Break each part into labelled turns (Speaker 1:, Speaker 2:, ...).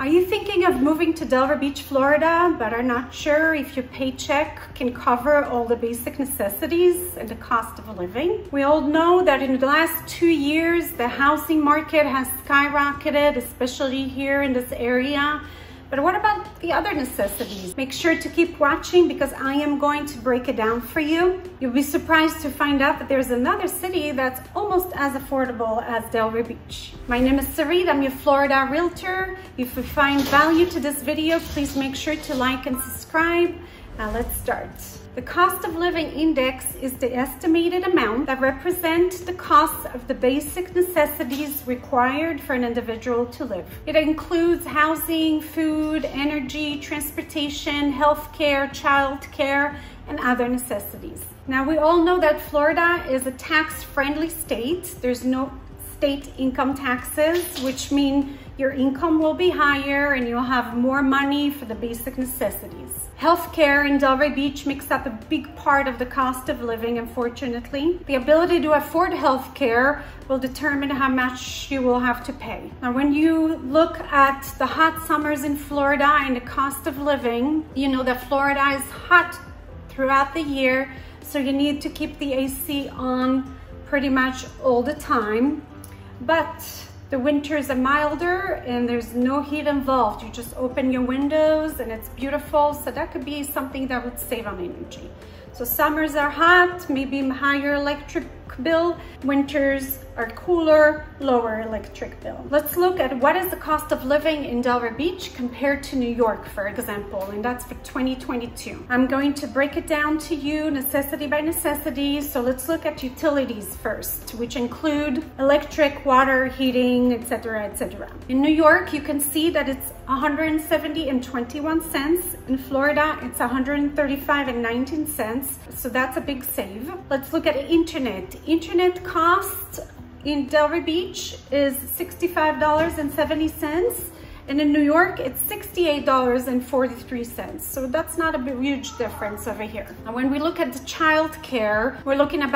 Speaker 1: Are you thinking of moving to Delray Beach, Florida, but are not sure if your paycheck can cover all the basic necessities and the cost of living? We all know that in the last 2 years, the housing market has skyrocketed, especially here in this area. But what about the other necessities? Make sure to keep watching because I am going to break it down for you. You'll be surprised to find out that there's another city that's almost as affordable as Delray Beach. My name is Sarit, I'm your Florida realtor. If you find value to this video, please make sure to like and subscribe. Now let's start. The cost of living index is the estimated amount that represents the cost of the basic necessities required for an individual to live. It includes housing, food, energy, transportation, healthcare, childcare, and other necessities. Now we all know that Florida is a tax-friendly state. There's no state income taxes, which mean your income will be higher and you'll have more money for the basic necessities. Healthcare in Delray Beach makes up a big part of the cost of living, unfortunately. The ability to afford healthcare will determine how much you will have to pay. Now, when you look at the hot summers in Florida and the cost of living, you know that Florida is hot throughout the year, so you need to keep the AC on pretty much all the time. But the winters are milder and there's no heat involved. You just open your windows and it's beautiful. So that could be something that would save on energy. So summers are hot, maybe higher electric bill. Winters are cooler, lower electric bill. Let's look at what is the cost of living in Delray Beach compared to New York, for example, and that's for 2022. I'm going to break it down to you necessity by necessity. So let's look at utilities first, which include electric, water, heating, etc., etc. In New York, you can see that it's $170.21. In Florida, it's $135.19. So that's a big save. Let's look at internet. Internet cost in Delray Beach is $65.70. And in New York, it's $68.43. So that's not a huge difference over here. And when we look at the childcare, we're looking at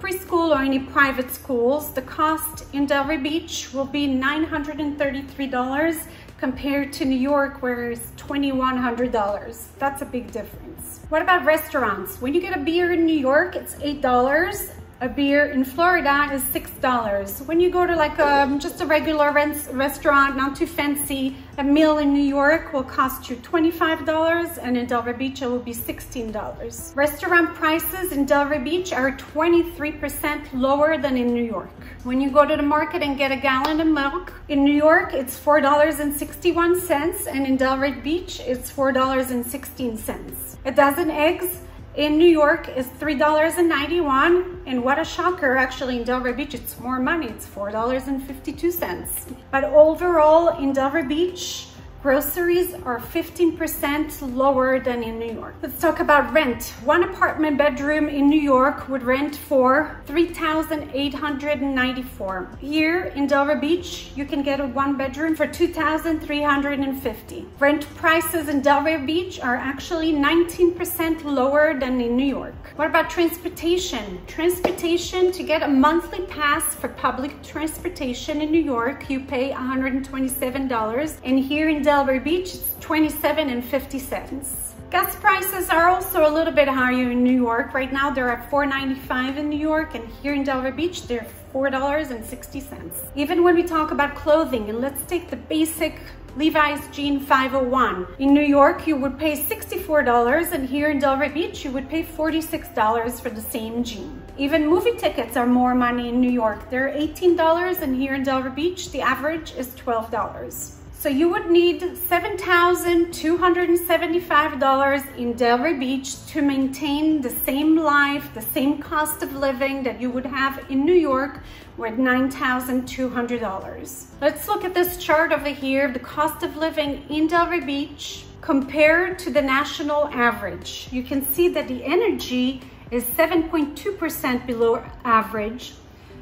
Speaker 1: preschool or any private schools. The cost in Delray Beach will be $933 compared to New York, where it's $2,100. That's a big difference. What about restaurants? When you get a beer in New York, it's $8. A beer in Florida is $6. When you go to like just a regular restaurant, not too fancy, a meal in New York will cost you $25, and in Delray Beach it will be $16. Restaurant prices in Delray Beach are 23% lower than in New York. When you go to the market and get a gallon of milk, in New York it's $4.61, and in Delray Beach it's $4.16. A dozen eggs in New York is $3.91, and what a shocker, actually in Delray Beach it's more money, it's $4.52. But overall in Delray Beach, groceries are 15% lower than in New York. Let's talk about rent. One apartment bedroom in New York would rent for $3,894. Here in Delray Beach, you can get a one bedroom for $2,350. Rent prices in Delray Beach are actually 19% lower than in New York. What about transportation? Transportation, to get a monthly pass for public transportation in New York, you pay $127, and here in Delray Beach, it's $27.50. Gas prices are also a little bit higher in New York. Right now, they're at $4.95 in New York, and here in Delray Beach, they're $4.60. Even when we talk about clothing, and let's take the basic Levi's Jean 501. In New York, you would pay $64, and here in Delray Beach, you would pay $46 for the same jean. Even movie tickets are more money in New York. They're $18, and here in Delray Beach, the average is $12. So you would need $7,275 in Delray Beach to maintain the same life, the same cost of living that you would have in New York with $9,200. Let's look at this chart over here, the cost of living in Delray Beach compared to the national average. You can see that the energy is 7.2% below average.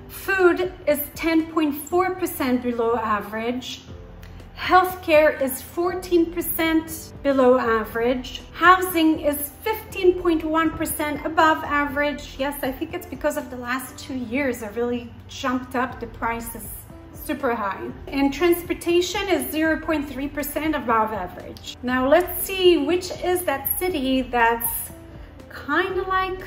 Speaker 1: Food is 10.4% below average. Healthcare is 14% below average. Housing is 15.1% above average. Yes, I think it's because of the last 2 years. I really jumped up the prices super high. And transportation is 0.3% above average. Now let's see which is that city that's kind of like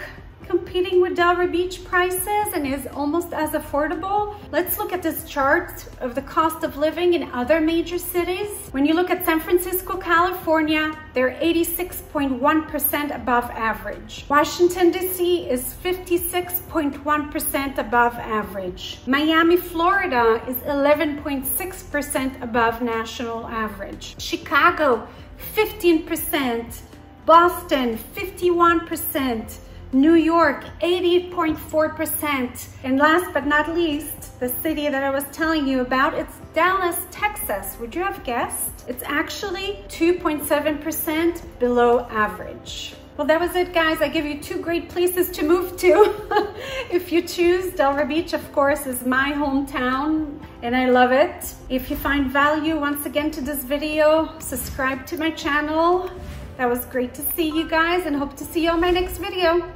Speaker 1: competing with Delray Beach prices and is almost as affordable. Let's look at this chart of the cost of living in other major cities. When you look at San Francisco, California, they're 86.1% above average. Washington, D.C. is 56.1% above average. Miami, Florida is 11.6% above national average. Chicago, 15%. Boston, 51%. New York, 80.4%. And last but not least, the city that I was telling you about, it's Dallas, Texas. Would you have guessed? It's actually 2.7% below average. Well, that was it, guys. I give you 2 great places to move to. If you choose, Delray Beach, of course, is my hometown and I love it. If you find value, once again, to this video, subscribe to my channel. That was great to see you guys and hope to see you on my next video.